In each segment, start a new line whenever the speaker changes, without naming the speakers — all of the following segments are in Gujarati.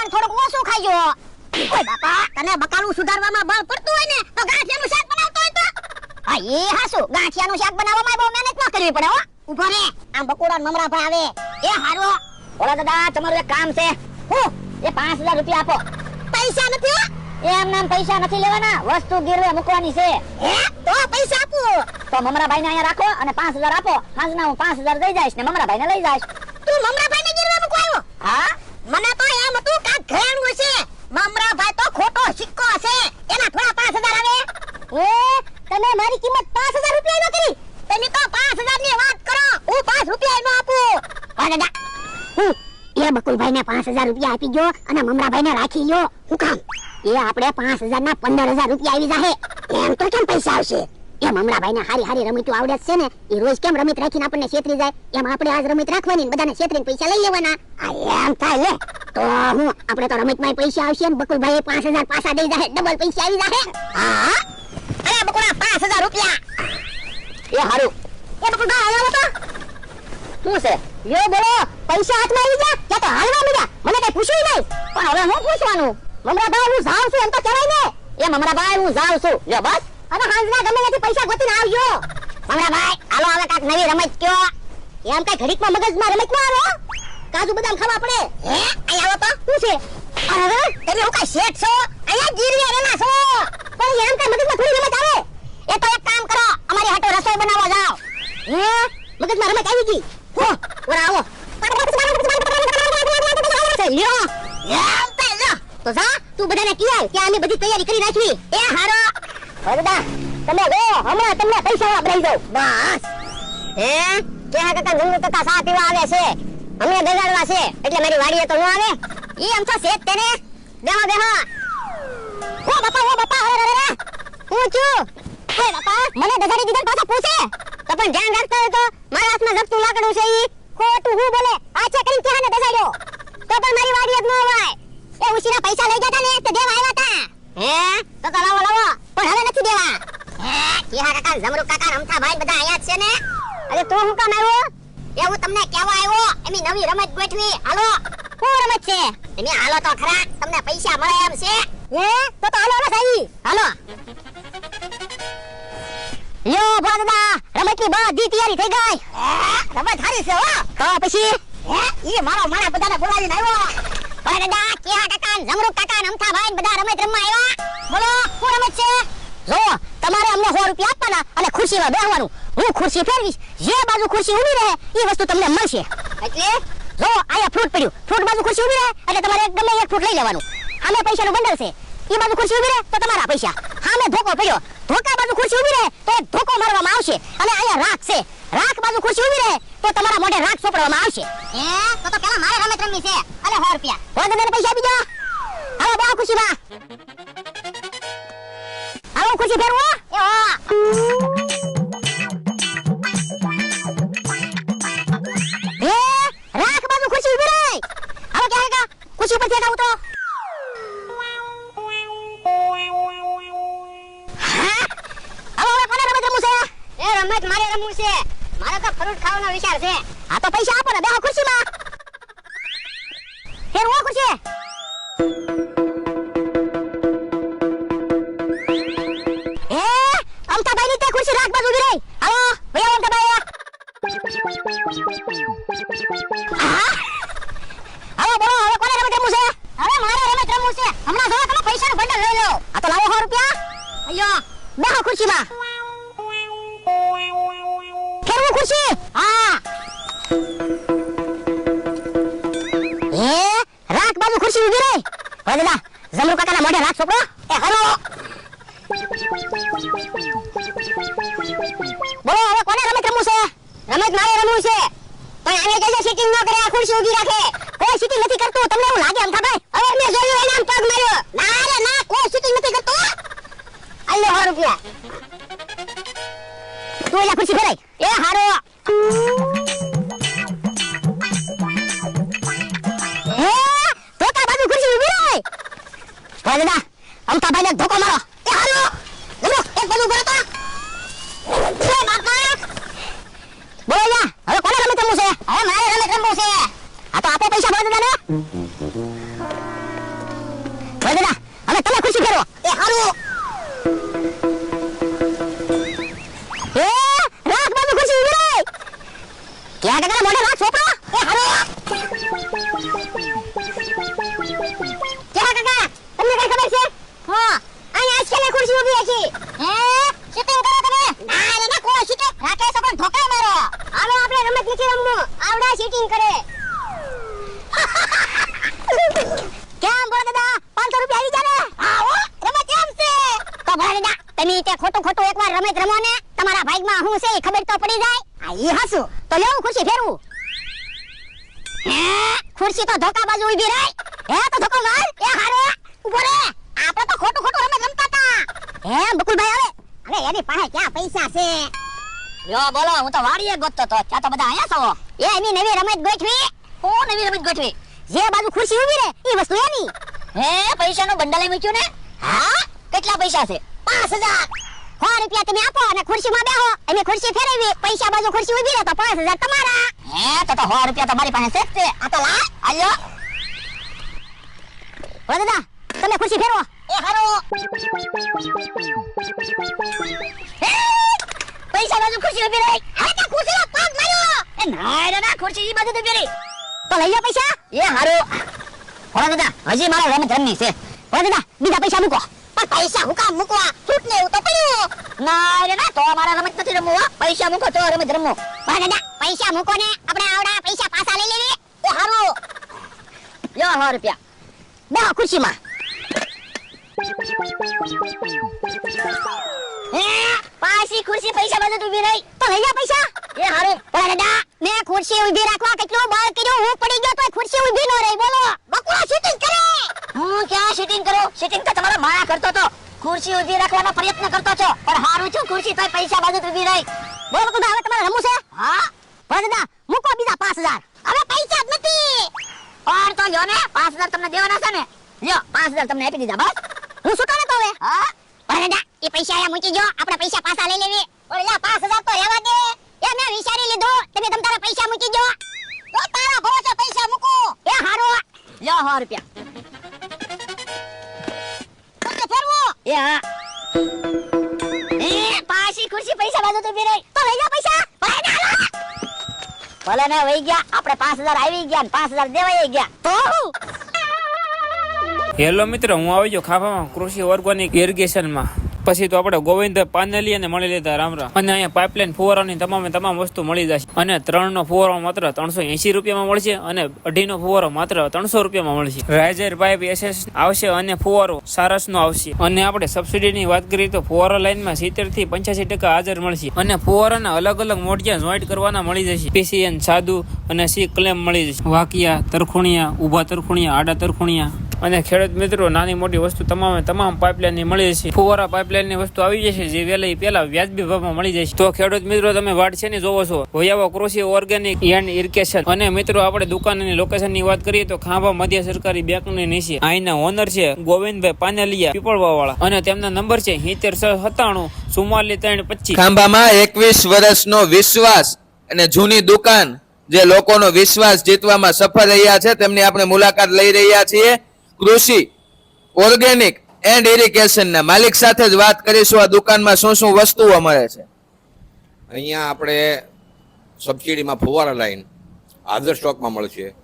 પણ થોડુંક ઓછું ખાઈજો. ઓય બાપા, તને બકાલું સુધારવામાં બળ પડતું હોય ને તો ગાંઠિયાનું શાક બનાવતો હોય તો. હા એ હાસુ, ગાંઠિયાનું શાક બનાવવામાં બહુ મહેનત ન કરવી પડે હો. ઉભો રે, આમ બકોડા મમરા ભાઈ આવે. એ હારો, ઓલા દાદા તમારું એક કામ છે. હું એ 5000 રૂપિયા આપો. પૈસા નથી હો. એમ નામ પૈસા નથી લેવાના, વસ્તુ ગીરવે મૂકવાની છે. હે તો પૈસા આપો. તો મમરાભાઈને અહીંયા રાખો અને 5000 આપો. હાજના હું 5000 દઈ જઈશ ને મમરાભાઈને લઈ જઈશ. તું મમરાભાઈને ગીરવે મૂકવાયો? હા, મને તો એમ હતું કે ઘરેણું છે. મમરાભાઈ તો ખોટો સિક્કો છે, એના થોડા 5000 આવે. એ તમે મારી કિંમત 5000 રૂપિયા ન કરી. તમે તો 5000 ની વાત કરો, હું 5 રૂપિયા ન આપું. હા દાદા, હું એ બકુલભાઈને 5000 રૂપિયા આપી ગયો અને મમરાભાઈને રાખી લ્યો. હું કામ એ આપણે 5000 ના 15000 રૂપિયા આવી જાહે. એમ તો કેમ પૈસા આવશે? એ મમરાભાઈને હારી હારી રમતો આવડે છે ને, એ રોજ કેમ રમત રાખીને આપણને છેતરી જાય, એમ આપણે આજ રમત રાખવાની ને બધાને છેતરીને પૈસા લઈ લેવાના. આ એમ થાય લે તો હું આપણે તો રમતમાં પૈસા આવશે ને બકુલભાઈ 5000 પાછા દઈ જાહે, ડબલ પૈસા આવી જાહે. હા અરે બકુલા 5000 રૂપિયા. એ હારું એ બકુલભાઈ આવ્યો તો શું છે? યો બોલો, પૈસા હાથમાં આવી ગયા કે તો હાલવા મળ્યા? મને કઈ પૂછ્યું નહીં. પણ હવે હું પૂછવાનું? મમરાભાઈ હું જાઉં છું એમ તો કહેવાય ને. એ મમરાભાઈ હું જાઉં છું, જો બસ. હવે હાંજના ગમે ત્યાંથી પૈસા ગોતીને આવજો. મમરાભાઈ હાલો હવે કાક નવી રમત કયો. એમ કઈ ઘડીકમાં મગજમાં રમત ના આવે. કાજુ બદામ ખાવા પડે. હે અહીં આવો તો શું છે? અરે તમે હું કઈ શેઠ છો? અહીંયા ગીરવે રહેલા છો. પણ એમ કઈ મગજમાં થોડી રમત આવે? એ તો એક કામ કરો, અમારી હાટો રસોઈ બનાવવા જાઓ. હે મગજમાં રમત આવી ગઈ. હો ઓરા આવો. લ્યો એમ તે લ્યો. તો જા તું બધાને કીય કે અમે બધી તૈયારી કરી રાખવી. એ હારો વરદા તમે ગો, હમણાં તમને પૈસા આપી દઉં. બસ હે કેહા કાકા જંગુ કાકા સા પીવા આવે છે, અમને દગાડવા છે એટલે મારી વાડીએ તો ન આવે. ઈ આમ તો શેત તેને બેહો બેહો. ઓ બાપા અરે હું છું. ઓય બાપા મને દગાડી દીધા પાછા પૂછે તો પણ ધ્યાન રાખતો હોય તો મારા હાથમાં જપતું લાકડું છે. ઈ ખોટું હું બોલે આછે કરીને કેહાને દગાડ્યો તો પણ મારી વાડીએ જ ન હોય. એ ઉસીના પૈસા લઈ ગયા ને તો દેવા આવ્યા હતા. હે તો લાવો પણ હવે નથી દેવા. હે કેહા કાકા જમરૂક કાકા રમતા ભાઈ બધા અહીંયા જ છે ને. અરે તું હું કામ આવ્યો? એ હું તમને કહેવા આવ્યો એમી નવી રમત ગોઠવી. હાલો શું રમત છે? તમે હાલો તો ખરા, તમને પૈસા મળે એમ છે. હે તો હાલો ને સાઈ હાલો. યો બાદા રમતની બધી તૈયારી થઈ ગઈ. રમત હારી છે હો. તો પછી હે ઈ મારા બધાને બોલાવીને આવ્યો. ઓય દાદા કેહા કાકા જમરૂક કાકા નમથા ભાઈ બધા રમત રમવા આવ્યા. બોલો શું રમત છે? જો તમારે અમને 100 રૂપિયા આપવાના અને ખુરશીમાં બેસવાનું. હું ખુરશી ફેરવીશ, જે બાજુ ખુરશી ઊભી રહે એ વસ્તુ તમને મળશે. એટલે જો આયા ફ્રૂટ પડ્યું, ફ્રૂટ બાજુ ખુરશી ઊભી રહે એટલે તમારે ગમે એક ફ્રૂટ લઈ લેવાનું. સામે પૈસાનું બંડલ છે, એ બાજુ ખુરશી ઊભી રહે તો તમારા પૈસા. સામે ધોકો પડ્યો, ધોકા બાજુ ખુરશી ઊભી રહે તો એક ધોકો મારવામાં આવશે. અને આયા રાખ છે, રાખ બાજુ ખુરશી ઊભી રહે તો તમારા મોઢે રાખ સોપડવામાં આવશે. તો પેલા મારે રમત રમવી છે અને 100 રૂપિયા. વોદને પૈસા આપી દો. હાલો બાવ ખુશીમાં. હાલો ખુશી ફેરવો. એ રાખ બાજુ ખુશી ઊભી રહે. હાલો કે કાકા ખુશી ઉપર બેઠા તો. હાલો કોને રમત રમવું છે? એ રમત મારે રમવું છે. મારે તો ફ્રૂટ ખાવાનો વિચાર છે. હા તો પૈસા આપો ને, બેહો ખુરશીમાં. ફેરવો ખુરશી. એ અમતાભાઈ ની તે ખુરશી રાખ બાજુ ઉભી રહી. હાલો ભૈયા અમતાભાઈ. હાલો બોલો હવે કોને રમત રમવું છે? હવે મારે રમત રમવું છે. હમણાં જો તમે પૈસાનું બંડલ લઈ લો. આ તો લાવો 100 રૂપિયા. અયો બેહો ખુરશીમાં. ફેરવું ખુરશી. હા એ રાખ બાજુ ખુરશી ઉભી રહી. ઓય દાદા જમરૂ કાકાના મોઢે રાખ છોકરો. એ હાલો બોલો હવે કોને રમત રમવું છે? રમત મારે રમવું છે. પણ આને કહેજે સીટિંગ ન કરે, આ ખુરશી ઊભી રાખે. કોઈ સીટિંગ નથી કરતું, તમને એવું લાગે એમ ભાઈ? હવે મેં જોયું એને આમ પગ માર્યો. ના રે ના, કોઈ સીટિંગ નથી કરતું. આલે 100 રૂપિયા. તું એલા ખુરશી ફેરાય. એ હારો ધોકા બાજુ ખુરશી ઊભી રહે. ઓય દાદા અમતાભાઈને ધોકો મારો. એ હારો જમરો એક બાજુ ઉભો રહો તો. એ બાપા બોલો યા હવે કોને રમત રમવું છે? હવે મારે રમત રમવું છે. આ તો આપો પૈસા બોલ દાદાને. દાદા હવે તમે ખુરશી ફેરવો. એ હારું. એ રાખ બાજુ ખુરશી ઉભી રહે. ક્યાં કાકા મોઢે રાખ છોકરો. એ હારું. ક્યાં કાકા તમને કઈ ખબર છે? હા અહીંયા આજકાલ ખુરશી ઉભી છે. હે સિટિંગ કરો તમે. ના રે ના કોઈ સિટિંગ રાખે તો પણ ધોકા મારો. હાલો આપણે રમત નથી રમવું. આવડા સિટિંગ કરે. કેમ બોલ દાદા 500 રૂપિયા આવી જાને. હા હો રમત કેમ છે? તો બોલ દાદા તમે તે ખોટું ખોટું એકવાર રમત રમો ને તમારા ભાગમાં હું છે એ ખબર તો પડી જાય. આ ઈ હસુ તો લેવું ખુરશી ફેરવું. હે ખુરશી તો ધોકા બાજુ ઊભી રહી. હે તો ધોકો માર. એ હારે ઉભો રે. આપણે તો ખોટું ખોટું રમત રમતા હતા. હે બકુલભાઈ હવે એની પાસે ક્યાં પૈસા છે? યો બોલો હું તો વાડીએ ગોતતો તો ત્યાં તો બધા આયા છો. એ એની નવી રમત ગોઠવી. કોણ નવી રમત ગોઠવી? જે બાજુ ખુરશી ઊભી રહે ઈ વસ્તુ એની. હે પૈસાનું બંડલ મૂક્યું ને? હા કેટલા પૈસા છે? 5000. 100 રૂપિયા તમે આપો અને ખુરશીમાં બેહો. એની ખુરશી ફેરવી પૈસા બાજુ ખુરશી ઊભી રહે તો 5000 તમારા. હે તો 100 રૂપિયા તો મારી પાસે છે. આ તો લા આલ્યો. ઓ દાદા તમે ખુરશી ફેરવો. એ હારો. પૈસા બાજુ ખુરશી ઊભી રહી. હવે તો ખુરશીનો પગ માર્યો. એ ના રે ના ખુરશી ઈ બાજુ ઊભી રહી. તો લઈ લો પૈસા. એ હારો. ઓલા દાદા હજી મારે રમત રમવી છે. ઓલા દાદા બીજા પૈસા મૂકો. પણ પૈસા હું કામ મૂકવા? છૂટ ને તો પડ્યું. ના રે ના તો મારે રમત નથી રમવું હો. પૈસા મૂકો તો રમત રમવું. ઓલા દાદા પૈસા મૂકો ને આપણે આવડા પૈસા પાછા લઈ લેવી. એ હારો. યો 100 રૂપિયા. બેહો ખુરશીમાં. પાછી ખુરશી પૈસા બાજુ ઊભી રહી. તો લઈ જા પૈસા. એ હારું. ઓલા દાદા મેં ખુરશી ઊભી રાખવા કેટલું બળ કર્યું. હું પડી ગયો તો ખુરશી ઊભી ન રહી. બોલો બકુલા શૂટિંગ કરે. હું ક્યાં શૂટિંગ કરું? શૂટિંગ તો તમારો માયા કરતો તો. ખુરશી ઊભી રાખવાનો પ્રયત્ન કરતો છો પણ હારું છું ખુરશી તોય પૈસા બાજુ ઊભી રહી. બોલો બકુલા હવે તમારે રમવું છે? હા. ઓલા દાદા મૂકો બીજા 5000. હવે પૈસા જ નથી. પણ તો લ્યો ને 5000 તમને દેવાના છે ને. લ્યો 5000 તમને આપી દીધા બસ. હું શું કરે તો હવે? હા. ઓલા દાદા એ પૈસા આયા મૂકી જો આપણે પૈસા પાછા લઈ લેવી. ઓલા 5000 તો રહેવા દે. એ મેં વિચારી લીધું તમે તમારા પૈસા મૂકી જો. તો તારા ભરોસે પૈસા મૂકો. એ હારો. લ્યો 100 રૂપિયા. તો ફેરવો. એ હા. એ પાછી ખુરશી પૈસા બાજુ તો બેરે. તો લઈ જા પૈસા. ભલે ને વઈ ગયા આપણે 5000 આવી ગયા ને 5000 દેવાઈ ગયા. તો
હેલો મિત્રો હું આવી ગયો ખાફામાં કૃષિ ઓર્ગેનિક ઇરિગેશનમાં. પછી તો આપણે ગોવિંદ પાનેલી અને મળી લીધા રામરા. અને અહીંયા પાઇપલાઇન ફુવારાની તમામ વસ્તુ મળી જશે. અને 3 નો ફુવારો માત્ર 380 રૂપિયામાં મળશે અને 2.5 નો ફુવારો માત્ર 300 રૂપિયામાં મળશે. રાઇઝર પાઇપ SS આવશે અને ફુવારો સારસનો આવશે. અને આપણે સબસિડીની વાત કરીએ તો ફુવારા લાઇનમાં 70 થી 85% હાજર મળશે. અને ફુવારાના અલગ અલગ મોઢિયા જોઈન્ટ કરવાના મળી જશે. PCN સાદુ અને C ક્લેમ મળી જશે. વાકિયા તરખુણિયા ઊભા તરખુણિયા આડા તરખુણિયા અને ખેડૂત મિત્રો નાની મોટી વસ્તુ તમામ પાઇપલાઇન ની મળી જશે. ફુવારા પાઇપલાઇન ની વસ્તુ આવી જશે જે વેલી પેલા વ્યાજબી ભાવમાં મળી જશે. તો ખેડૂત મિત્રો તમે વાડ છે ને જોવો છો હોયાવા કૃષિ ઓર્ગેનિક એન્ડ ઇરિગેશન. અને મિત્રો આપણે દુકાનની લોકેશન ની વાત કરીએ તો ખાંભા મધ્ય સરકારી બેંક ની નીચે. અહીંના ઓનર છે ગોવિંદભાઈ પાનેલિયા પીપળવા વાળા અને તેમના નંબર છે 7697 44 325.
ખાંભામાં 21 વર્ષનો વિશ્વાસ અને જૂની દુકાન જે લોકોનો વિશ્વાસ જીતવામાં સફળ રહ્યા છે તેમની આપણે મુલાકાત લઈ રહ્યા છીએ. કૃષિ ઓર્ગેનિક એન્ડ ઇરિગેશન ના માલિક સાથે જ વાત કરીશું. આ દુકાનમાં શું શું વસ્તુઓ મળે છે?
અહીંયા આપણે સબસિડીમાં ફુવારા લાઈન હાજર સ્ટોકમાં મળશે.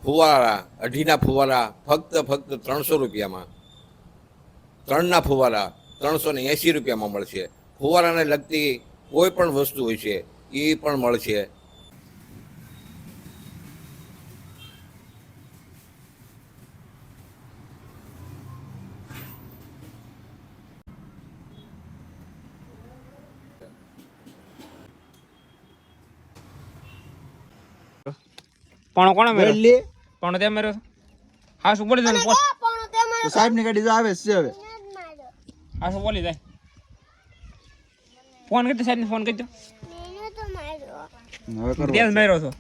ફુવારા 2.5 ફુવારા ફક્ત 300 રૂપિયામાં. 3 ફુવારા 380 રૂપિયામાં મળશે. ફુવારાને લગતી કોઈ પણ વસ્તુ હોય છે એ પણ મળશે.
પણ કોણ મેરો પણ તે મેરો હા શું બોલી જાય
તો સાહેબ ની ગાડી જો આવે છે હવે
હા શું બોલી જાય ફોન કરતો સાહેબ ને ફોન કરતો
હવે કરો
ત્યાં મેરો છો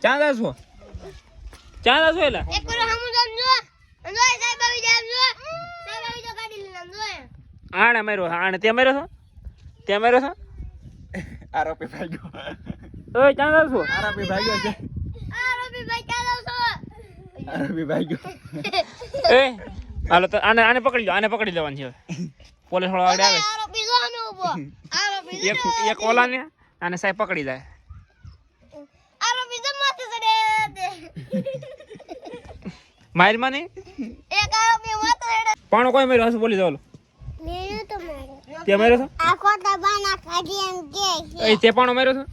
ચા જા છો એલા
એક કરો હમુ સમજો અંજો સાહેબ આવી જાય જો સાહેબ આવી તો ગાડી લઈને અંજો
આણે મેરો આણે તે મેરો છો
આરોપી ભાગ્યો
ઓય ચા જા છો
આરોપી ભાગ્યો છે
આ રોબી ભાઈ ચાલો છો
આરોપી ભાગ્યો.
એ હાલો તો આને પકડી લો, આને પકડી લેવાની છે હવે. પોલીસ વાળો આગળ આવે
આરોપી જોવાનો ઉભો. આરોપી
એક એક ઓલાને આને સાહેબ પકડી જાય.
આરોપી જમાતે ચડે દે.
મારમાં નહીં
એક આરોપી માથે ચડે.
પાણો કોઈ મેરો હસુ બોલી દો.
મેં તો માર્યો.
તે મેરો છો
આ ખોટા બાના કાઢી એમ કે
એ તે પાણો મેરો છો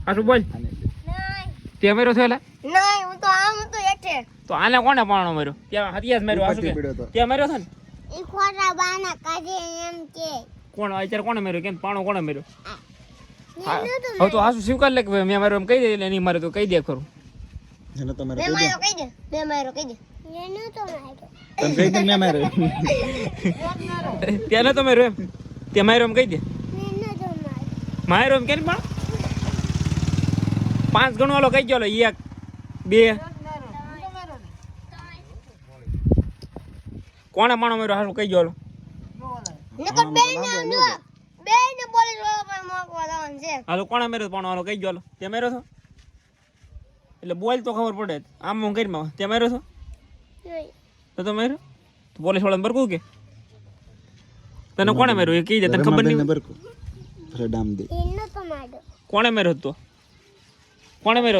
હસુ બોલ.
નહીં
તે મેરો છો એટલે
નહીં હું તો આમ તો એઠે.
તો આને કોને પાણો મેરો? ત્યાં હતિયાસ મેરો હસુ કે
પીડ્યો તો.
ત્યાં મેરો છે ને
ઈ ખોટા બાના કાઢી એમ કે
કોણ અત્યારે કોને મેરો કેમ પાણો કોને મેરો?
મેં તો
હવે તો હાસુ સ્વીકાર લે કે ભાઈ મેં મારો એમ કહી દે એટલે નહીં મારે તો કહી દે ખરું.
જેને તમારે
બે
કહી દે.
માર્યો કહી દે. બે માર્યો કહી દે. મેં તો માર્યો.
તમે કહી દે મેં માર્યો.
ત્યાં તો મેરો એમ તે મારો એમ કહી દે
મેં તો માર્યો.
મારો એમ કે પણ 5 ગણો વાળો કહી ગયો 1 2 કોણે પાણો મેરો હાસુ કહી ગયો
નકર બે ને આમ જો. બે ને પોલીસ વાળા પર મોકવા જવાનું છે.
હાલો કોણે મેરો પાણો હાલો કહી ગયો તે મેરો છો એટલે બોલ તો ખબર પડે આમ હું કરી માં તે મેરો છો
નહીં.
તો મેરો તો પોલીસ વાળાને બરકું કે તને કોણે મેરો એ કહી દે તને ખબર નહીં
બરકો ફ્રેડામ દે.
એને તો માર્યો.
કોણે મેરો તો કોણે મેરો